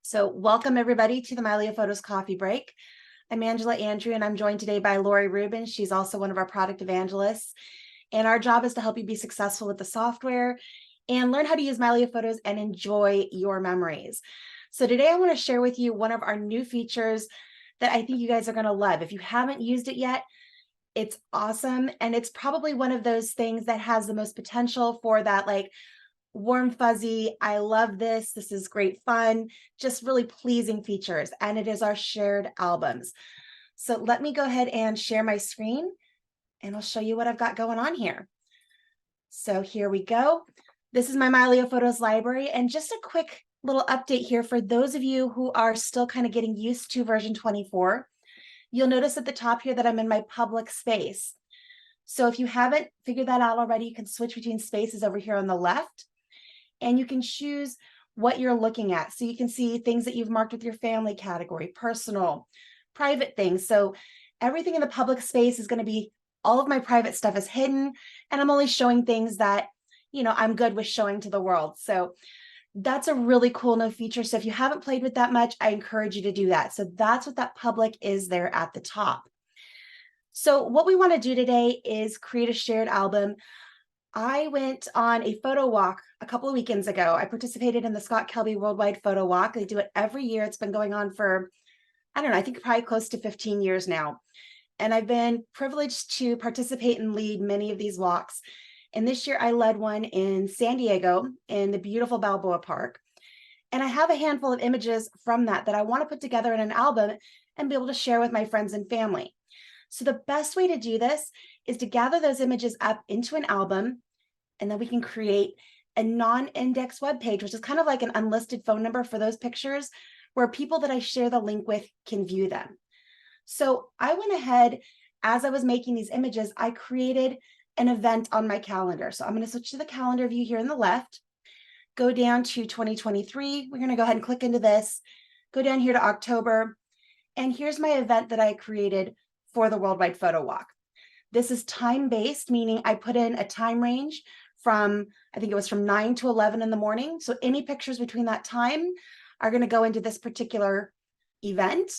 So welcome everybody to the Mylio Photos Coffee Break. I'm Angela Andrieux and I'm joined today by Lori Rubin. She's also one of our product evangelists. And our job is to help you be successful with the software and learn how to use Mylio Photos and enjoy your memories. So today I want to share with you one of our new features that I think you guys are going to love. If you haven't used it yet, it's awesome. And it's probably one of those things that has the most potential for that warm fuzzy, I love this, this is great fun, just really pleasing features, and it is our shared albums. So let me go ahead and share my screen and I'll show you what I've got going on here. So here we go. This is my Mylio Photos library, and just a quick little update here for those of you who are still kind of getting used to version 24. You'll notice at the top here that I'm in my public space. So if you haven't figured that out already, you can switch between spaces over here on the left. And you can choose what you're looking at. So you can see things that you've marked with your family category, personal, private things. So everything in the public space is going to be, all of my private stuff is hidden, and I'm only showing things that, I'm good with showing to the world. So that's a really cool new feature. So if you haven't played with that much, I encourage you to do that. So that's what that public is there at the top. So what we want to do today is create a shared album. I went on a photo walk a couple of weekends ago. I participated in the Scott Kelby Worldwide Photo Walk. They do it every year. It's been going on for, I don't know, I think probably close to 15 years now. And I've been privileged to participate and lead many of these walks. And this year I led one in San Diego in the beautiful Balboa Park. And I have a handful of images from that I want to put together in an album and be able to share with my friends and family. So the best way to do this is to gather those images up into an album, and then we can create a non-index web page, which is kind of like an unlisted phone number for those pictures, where people that I share the link with can view them. So I went ahead, as I was making these images, I created an event on my calendar. So I'm going to switch to the calendar view here on the left, go down to 2023. We're going to go ahead and click into this, go down here to October, and here's my event that I created for the Worldwide Photo Walk. This is time-based, meaning I put in a time range from, I think it was from 9 to 11 in the morning. So any pictures between that time are going to go into this particular event.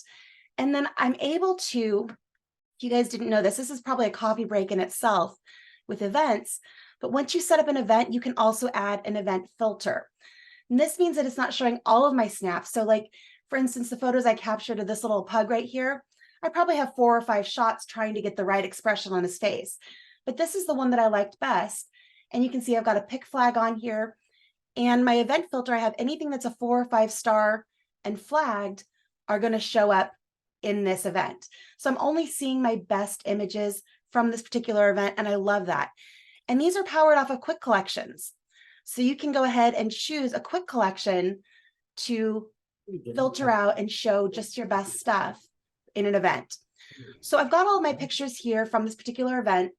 And then I'm able to, if you guys didn't know this is probably a coffee break in itself with events. But once you set up an event, you can also add an event filter. And this means that it's not showing all of my snaps. So like, for instance, the photos I captured of this little pug right here, I probably have 4 or 5 shots trying to get the right expression on his face. But this is the one that I liked best. And you can see I've got a pick flag on here. And my event filter, I have anything that's a 4 or 5 star and flagged are going to show up in this event. So I'm only seeing my best images from this particular event, and I love that. And these are powered off of quick collections. So you can go ahead and choose a quick collection to filter out and show just your best stuff in an event. So I've got all of my pictures here from this particular event,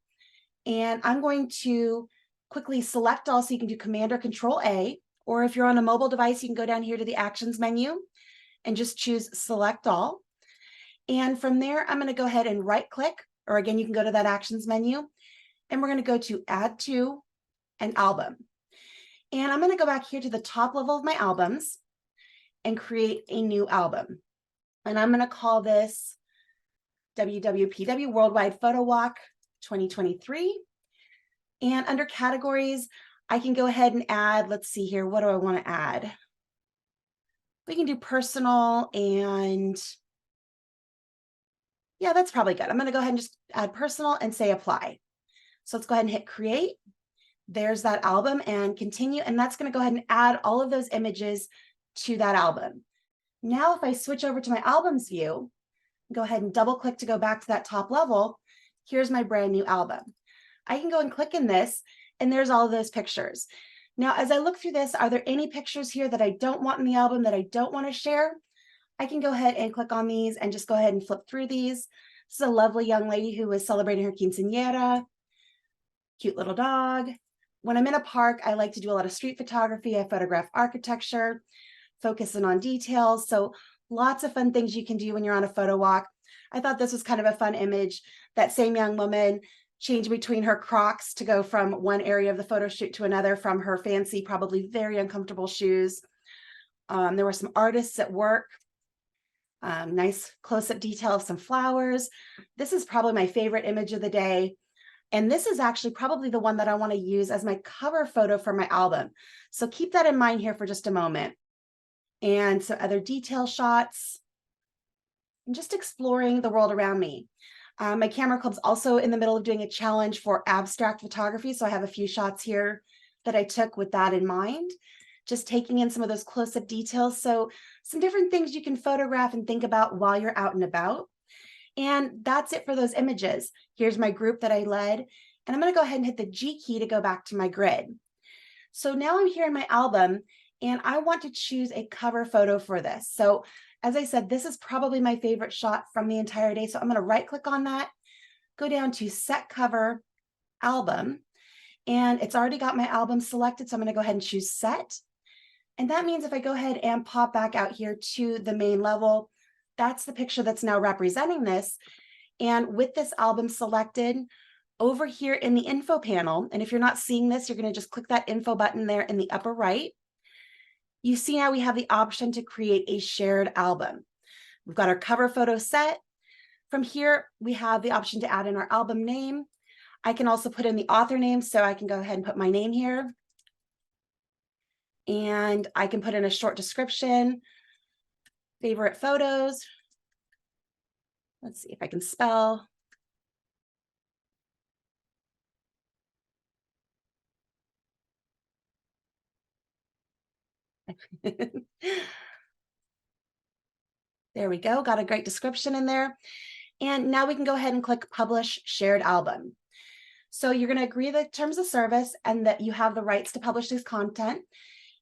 and I'm going to quickly select all. So you can do Command or Control A, or if you're on a mobile device, you can go down here to the Actions menu and just choose Select All. And from there, I'm going to go ahead and right click, or again, you can go to that Actions menu, and we're going to go to Add to an Album. And I'm going to go back here to the top level of my albums and create a new album. And I'm going to call this WWPW Worldwide Photo Walk 2023. And under categories, I can go ahead and add, let's see here, what do I want to add? We can do personal, and yeah, that's probably good. I'm going to go ahead and just add personal and say apply. So let's go ahead and hit create. There's that album, and continue. And that's going to go ahead and add all of those images to that album. Now, if I switch over to my albums view, go ahead and double click to go back to that top level, here's my brand new album. I can go and click in this, and there's all of those pictures. Now, as I look through this, are there any pictures here that I don't want in the album that I don't want to share? I can go ahead and click on these and just go ahead and flip through these. This is a lovely young lady who was celebrating her quinceañera. Cute little dog. When I'm in a park, I like to do a lot of street photography. I photograph architecture, focusing on details. So lots of fun things you can do when you're on a photo walk. I thought this was kind of a fun image. That same young woman changed between her Crocs to go from one area of the photo shoot to another, from her fancy, probably very uncomfortable shoes. There were some artists at work. Nice close-up detail of some flowers. This is probably my favorite image of the day. And this is actually probably the one that I want to use as my cover photo for my album. So keep that in mind here for just a moment. And some other detail shots and just exploring the world around me. My camera club's also in the middle of doing a challenge for abstract photography. So I have a few shots here that I took with that in mind, just taking in some of those close-up details. So some different things you can photograph and think about while you're out and about. And that's it for those images. Here's my group that I led, and I'm going to go ahead and hit the G key to go back to my grid. So now I'm here in my album, and I want to choose a cover photo for this. So as I said, this is probably my favorite shot from the entire day. So I'm going to right click on that, go down to Set Cover Album, and it's already got my album selected. So I'm going to go ahead and choose Set. And that means if I go ahead and pop back out here to the main level, that's the picture that's now representing this. And with this album selected, over here in the info panel, and if you're not seeing this, you're going to just click that info button there in the upper right. You see now we have the option to create a shared album. We've got our cover photo set. From here, we have the option to add in our album name. I can also put in the author name, so I can go ahead and put my name here. And I can put in a short description, favorite photos. Let's see if I can spell. There we go. Got a great description in there. And now we can go ahead and click Publish Shared Album. So you're going to agree the terms of service and that you have the rights to publish this content.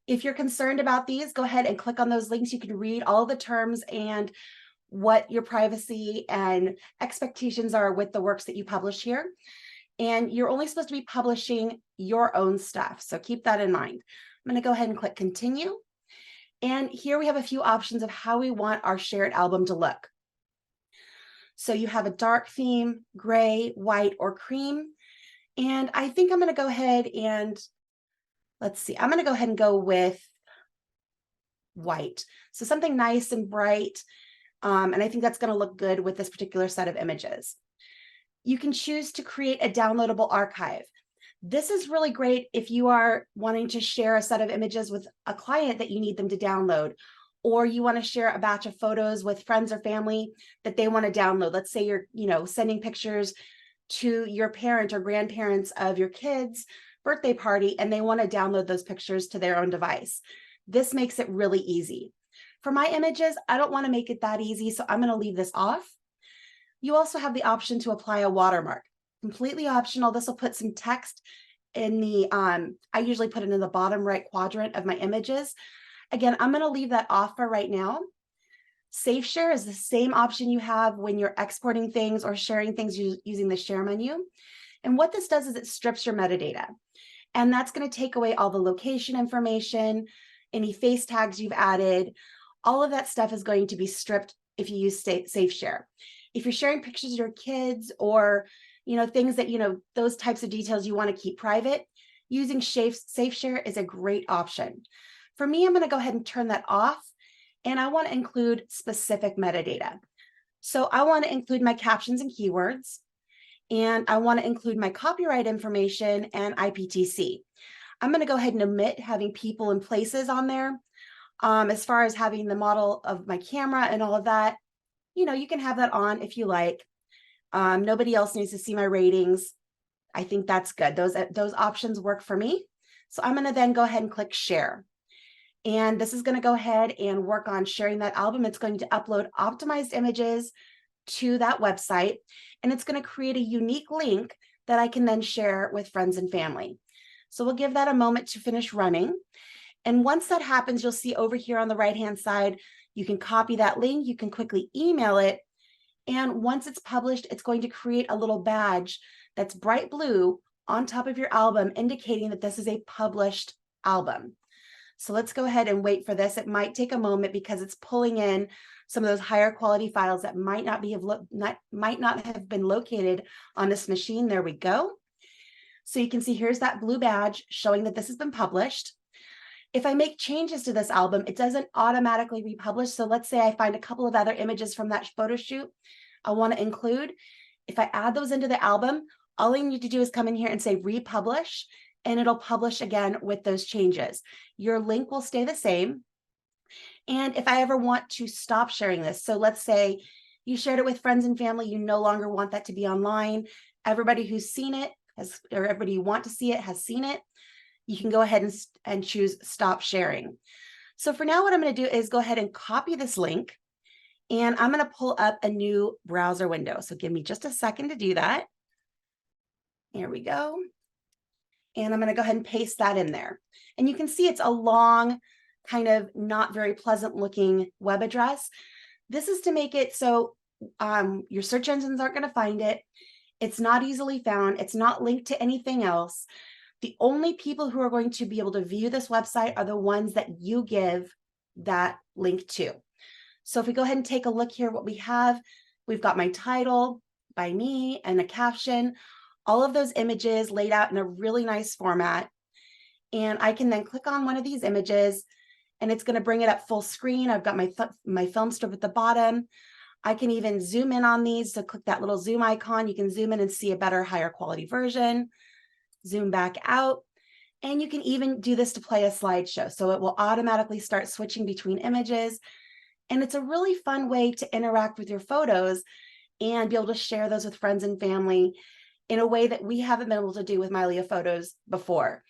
If you're concerned about these, go ahead and click on those links. You can read all the terms and what your privacy and expectations are with the works that you publish here. And you're only supposed to be publishing your own stuff. So keep that in mind. I'm going to go ahead and click Continue. And here we have a few options of how we want our shared album to look. So you have a dark theme, gray, white, or cream. And I think I'm going to go ahead and, let's see, I'm going to go ahead and go with white. So something nice and bright. And I think that's going to look good with this particular set of images. You can choose to create a downloadable archive. This is really great if you are wanting to share a set of images with a client that you need them to download, or you want to share a batch of photos with friends or family that they want to download. Let's say you're, sending pictures to your parent or grandparents of your kids' birthday party, and they want to download those pictures to their own device. This makes it really easy. For my images, I don't want to make it that easy, so I'm going to leave this off. You also have the option to apply a watermark. Completely optional. This will put some text in the, I usually put it in the bottom right quadrant of my images. Again, I'm going to leave that off for right now. Safe Share is the same option you have when you're exporting things or sharing things using the share menu. And what this does is it strips your metadata. And that's going to take away all the location information, any face tags you've added. All of that stuff is going to be stripped if you use Safe Share. If you're sharing pictures of your kids or things that, those types of details you want to keep private, using Safe Share is a great option. For me, I'm going to go ahead and turn that off, and I want to include specific metadata. So I want to include my captions and keywords, and I want to include my copyright information and IPTC. I'm going to go ahead and omit having people and places on there. As far as having the model of my camera and all of that, you can have that on if you like. Nobody else needs to see my ratings. I think that's good. Those options work for me. So I'm going to then go ahead and click Share. And this is going to go ahead and work on sharing that album. It's going to upload optimized images to that website, and it's going to create a unique link that I can then share with friends and family. So we'll give that a moment to finish running. And once that happens, you'll see over here on the right-hand side, you can copy that link, you can quickly email it. And once it's published, it's going to create a little badge that's bright blue on top of your album, indicating that this is a published album. So let's go ahead and wait for this. It might take a moment because it's pulling in some of those higher quality files that might not have been located on this machine. There we go. So you can see here's that blue badge showing that this has been published. If I make changes to this album, it doesn't automatically republish. So let's say I find a couple of other images from that photo shoot I want to include. If I add those into the album, all I need to do is come in here and say republish, and it'll publish again with those changes. Your link will stay the same. And if I ever want to stop sharing this, so let's say you shared it with friends and family, you no longer want that to be online. Everybody who's seen it has, or everybody you want to see it has seen it. You can go ahead and choose stop sharing. So for now, what I'm going to do is go ahead and copy this link, and I'm going to pull up a new browser window. So give me just a second to do that. Here we go. And I'm going to go ahead and paste that in there. And you can see it's a long, kind of not very pleasant looking web address. This is to make it so your search engines aren't going to find it. It's not easily found. It's not linked to anything else. The only people who are going to be able to view this website are the ones that you give that link to. So if we go ahead and take a look here, what we have, we've got my title by me and a caption, all of those images laid out in a really nice format. And I can then click on one of these images and it's going to bring it up full screen. I've got my film strip at the bottom. I can even zoom in on these. So click that little zoom icon. You can zoom in and see a better, higher quality version. Zoom back out. And you can even do this to play a slideshow. So it will automatically start switching between images. And it's a really fun way to interact with your photos and be able to share those with friends and family in a way that we haven't been able to do with Mylio Photos before.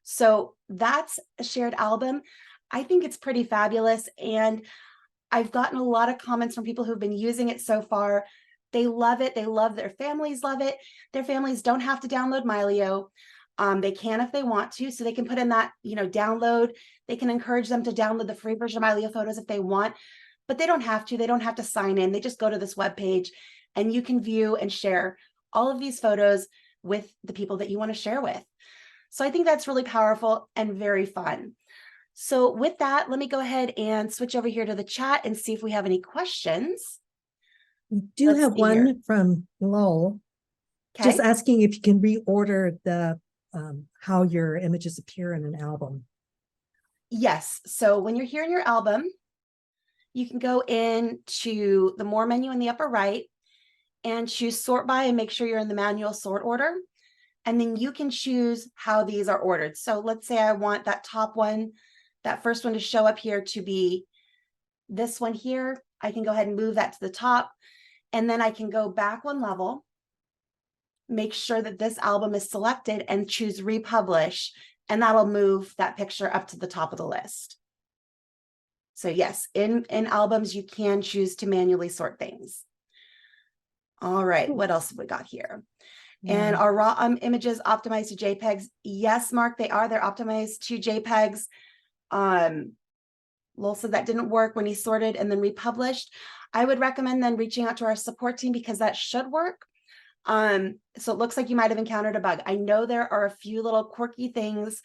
So that's a shared album. I think it's pretty fabulous. And I've gotten a lot of comments from people who've been using it so far. They love it. They love their families love it. Their families don't have to download Mylio. They can if they want to, so they can put in that, download. They can encourage them to download the free version of Mylio Photos if they want, but they don't have to. They don't have to sign in. They just go to this webpage and you can view and share all of these photos with the people that you want to share with. So I think that's really powerful and very fun. So with that, let me go ahead and switch over here to the chat and see if we have any questions. We do have one from Lowell, just asking if you can reorder the how your images appear in an album. Yes. So when you're here in your album, you can go into the More menu in the upper right and choose Sort By and make sure you're in the manual sort order. And then you can choose how these are ordered. So let's say I want that top one, that first one to show up here to be this one here. I can go ahead and move that to the top. And then I can go back one level, make sure that this album is selected and choose republish. And that'll move that picture up to the top of the list. So yes, in albums, you can choose to manually sort things. All right, what else have we got here? And are raw images optimized to JPEGs? Yes, Mark, they are. They're optimized to JPEGs. Lowell said that didn't work when he sorted and then republished. I would recommend then reaching out to our support team because that should work. So it looks like you might have encountered a bug. I know there are a few little quirky things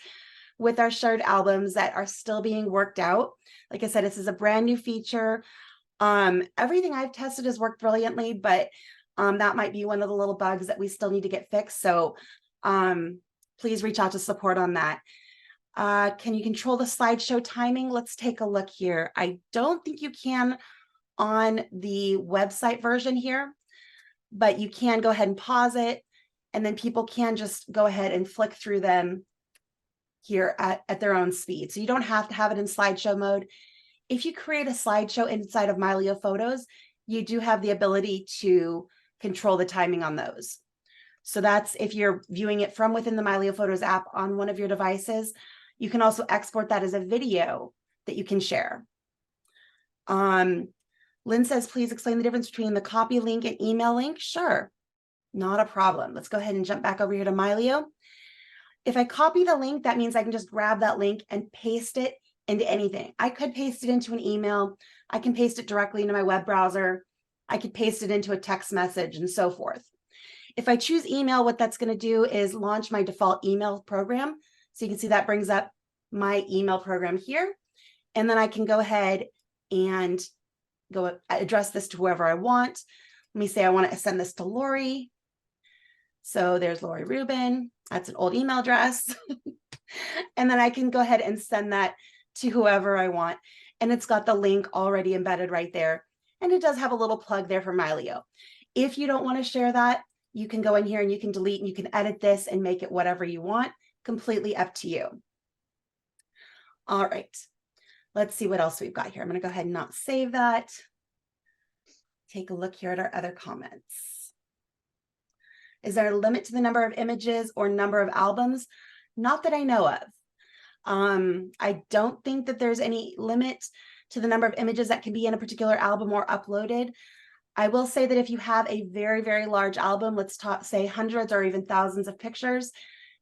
with our shared albums that are still being worked out. Like I said, this is a brand new feature. Everything I've tested has worked brilliantly, but that might be one of the little bugs that we still need to get fixed. So please reach out to support on that. Can you control the slideshow timing? Let's take a look here. I don't think you can on the website version here, but you can go ahead and pause it, and then people can just go ahead and flick through them here at their own speed. So you don't have to have it in slideshow mode. If you create a slideshow inside of Mylio Photos, you do have the ability to control the timing on those. So that's if you're viewing it from within the Mylio Photos app on one of your devices. You can also export that as a video that you can share. Lynn says, please explain the difference between the copy link and email link. Sure, not a problem. Let's go ahead and jump back over here to Mylio. If I copy the link, that means I can just grab that link and paste it into anything. I could paste it into an email. I can paste it directly into my web browser. I could paste it into a text message and so forth. If I choose email, what that's going to do is launch my default email program. So you can see that brings up my email program here. And then I can go ahead and go address this to whoever I want. Let me say I want to send this to Lori. So there's Lori Rubin. That's an old email address. And then I can go ahead and send that to whoever I want. And it's got the link already embedded right there. And it does have a little plug there for Mylio. If you don't want to share that, you can go in here and you can delete and you can edit this and make it whatever you want. Completely up to you. All right. Let's see what else we've got here. I'm going to go ahead and not save that. Take a look here at our other comments. Is there a limit to the number of images or number of albums? Not that I know of. I don't think that there's any limit to the number of images that can be in a particular album or uploaded. I will say that if you have a very, very large album, let's say hundreds or even thousands of pictures,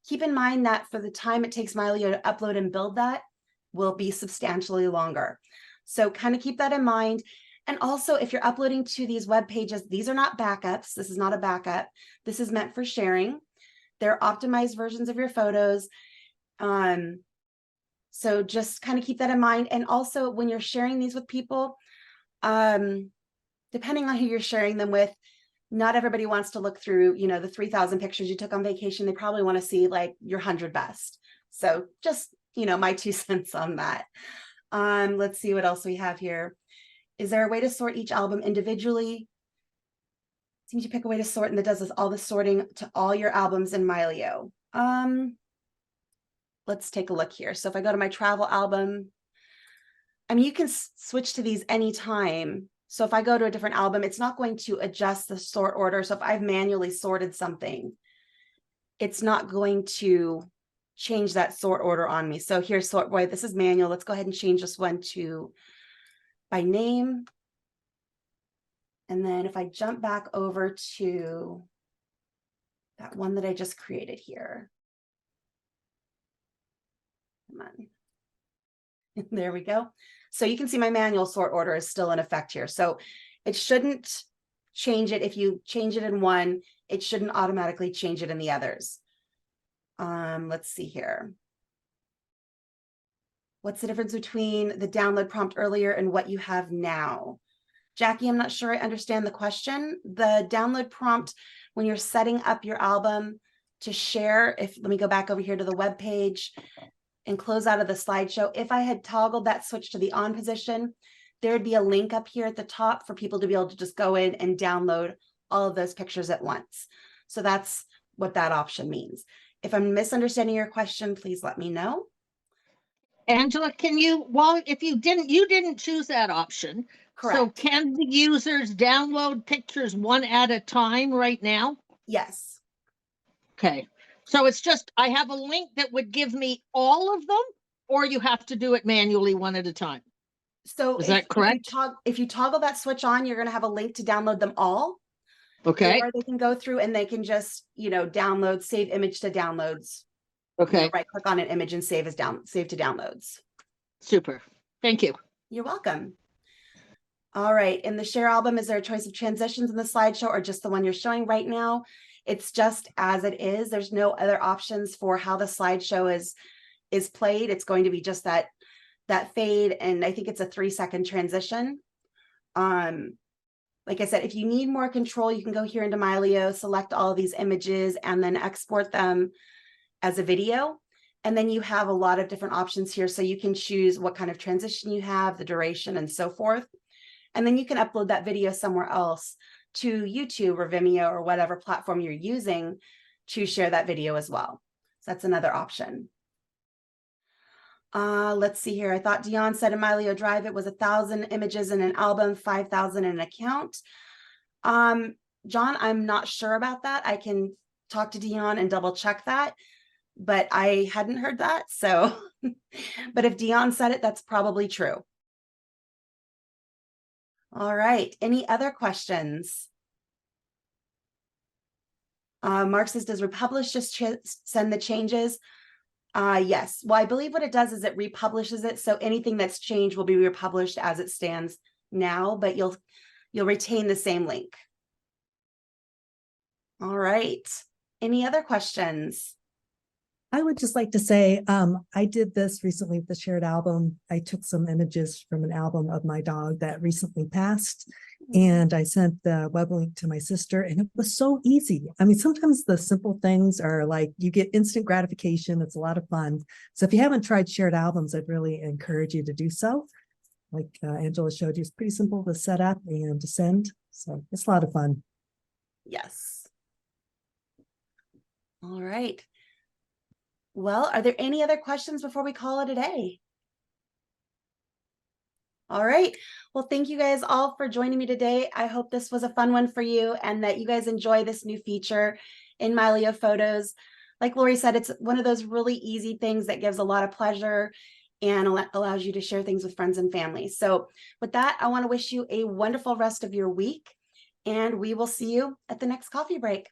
keep in mind that for the time it takes Mylio to upload and build that will be substantially longer. So kind of keep that in mind. And also, if you're uploading to these web pages, these are not backups. This is not a backup. This is meant for sharing. They're optimized versions of your photos. So just kind of keep that in mind. And also, when you're sharing these with people, depending on who you're sharing them with, not everybody wants to look through, the 3,000 pictures you took on vacation. They probably want to see like your 100 best. So just, my 2 cents on that. Let's see what else we have here. Is there a way to sort each album individually? Seems you pick a way to sort and that does all the sorting to all your albums in Mylio. Let's take a look here. So if I go to my travel album, you can switch to these anytime. So if I go to a different album, it's not going to adjust the sort order. So if I've manually sorted something, it's not going to change that sort order on me. So here's sort by, this is manual. Let's go ahead and change this one to by name. And then if I jump back over to that one that I just created here. Come on. There we go. So you can see my manual sort order is still in effect here. So it shouldn't change it. If you change it in one, it shouldn't automatically change it in the others. Let's see here. What's the difference between the download prompt earlier and what you have now? Jackie, I'm not sure I understand the question. The download prompt, when you're setting up your album to share, let me go back over here to the web page and close out of the slideshow. If I had toggled that switch to the on position, there'd be a link up here at the top for people to be able to just go in and download all of those pictures at once. So that's what that option means. If I'm misunderstanding your question, please let me know. Angela, if you didn't choose that option. Correct. So can the users download pictures one at a time right now? Yes. Okay. So it's just, I have a link that would give me all of them, or you have to do it manually one at a time. So is that correct? If you toggle that switch on, you're going to have a link to download them all. Okay. Or they can go through and they can just, download, save image to downloads. Okay. Right click on an image and save to downloads. Super. Thank you. You're welcome. All right. In the share album, is there a choice of transitions in the slideshow or just the one you're showing right now? It's just as it is. There's no other options for how the slideshow is played. It's going to be just that fade. And I think it's a 3-second transition. Like I said, if you need more control, you can go here into Mylio, select all of these images and then export them as a video. And then you have a lot of different options here. So you can choose what kind of transition you have, the duration and so forth. And then you can upload that video somewhere else to YouTube or Vimeo or whatever platform you're using to share that video as well. So that's another option. Let's see here. I thought Dion said in Mylio Drive, it was 1,000 images in an album, 5,000 in an account. John, I'm not sure about that. I can talk to Dion and double check that, but I hadn't heard that. So, but if Dion said it, that's probably true. All right. Any other questions? Mark says, does Republish just send the changes? Yes. Well, I believe what it does is it republishes it. So anything that's changed will be republished as it stands now, but you'll retain the same link. All right. Any other questions? I would just like to say, I did this recently with the shared album. I took some images from an album of my dog that recently passed, and I sent the web link to my sister, and it was so easy. I mean, sometimes the simple things are like you get instant gratification. It's a lot of fun. So if you haven't tried shared albums, I'd really encourage you to do so. Like Angela showed you, it's pretty simple to set up and to send. So it's a lot of fun. Yes. All right. Well, are there any other questions before we call it a day? All right. Well, thank you guys all for joining me today. I hope this was a fun one for you and that you guys enjoy this new feature in Mylio Photos. Like Lori said, it's one of those really easy things that gives a lot of pleasure and allows you to share things with friends and family. So with that, I want to wish you a wonderful rest of your week, and we will see you at the next coffee break.